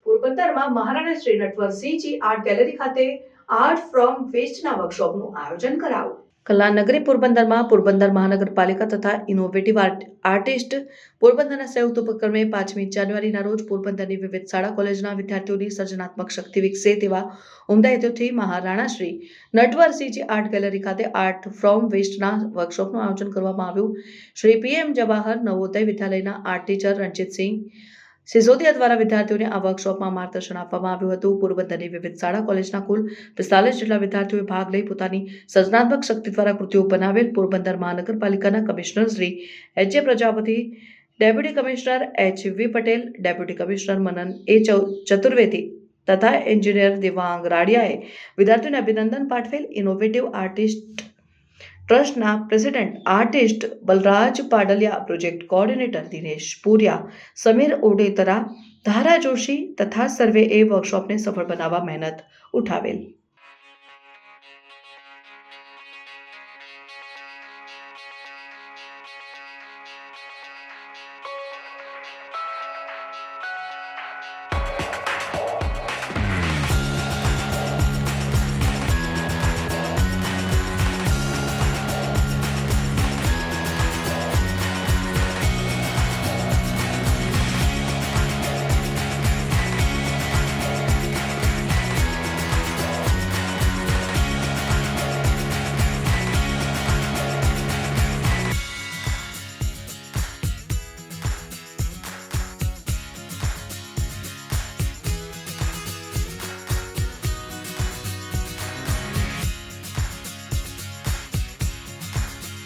પોરબંદરમાં Maharana Shri Natwarsinhji art gallery ખાતે art from વેસ્ટના વર્કશોપનું આયોજન કરાયું. કલાનગરી પોરબંદરમાં પોરબંદર મહાનગરપાલિકા તથા ઇનોવેટિવ આર્ટિસ્ટ પોરબંદરના સંયુક્ત ઉપક્રમે 5મી જાન્યુઆરીના રોજ પોરબંદરની વિવિધ શાળા કોલેજના વિદ્યાર્થીઓની સર્જનાત્મક શક્તિ વિકસે તેવા ઉમદા હેતુથી મહારાણા શ્રી નટવરસિંહજી આર્ટ ગેલેરી ખાતે આર્ટ ફ્રોમ વેસ્ટના વર્કશોપનું આયોજન કરવામાં આવ્યું. શ્રી PM જવાહર નવોદય વિદ્યાલયના આર્ટ ટીચર રણજીતસિંહ સિસોદિયા દ્વારા વિદ્યાર્થીઓને આ વર્કશોપમાં માર્ગદર્શન આપવામાં આવ્યું હતું. પોરબંદરની વિવિધ શાળા કોલેજના કુલ 45 જેટલા વિદ્યાર્થીઓએ ભાગ લઈ પોતાની સર્જનાત્મક શક્તિ દ્વારા કૃતિઓ બનાવેલ. પોરબંદર મહાનગરપાલિકાના commissioner Shri H. Prajapati, deputy commissioner H. Patel, deputy commissioner Manan A. Chaturvedi તથા એન્જિનિયર દેવાંગ રાડિયાએ વિદ્યાર્થીઓને અભિનંદન પાઠવેલ. ઇનોવેટિવ આર્ટિસ્ટ ટ્રસ્ટના president artist Balraj Padaliya, project coordinator Dinesh Puriya, Samir Odedara, Dhara Joshi તથા સર્વેએ વર્કશોપને સફળ બનાવવા મહેનત ઉઠાવેલ.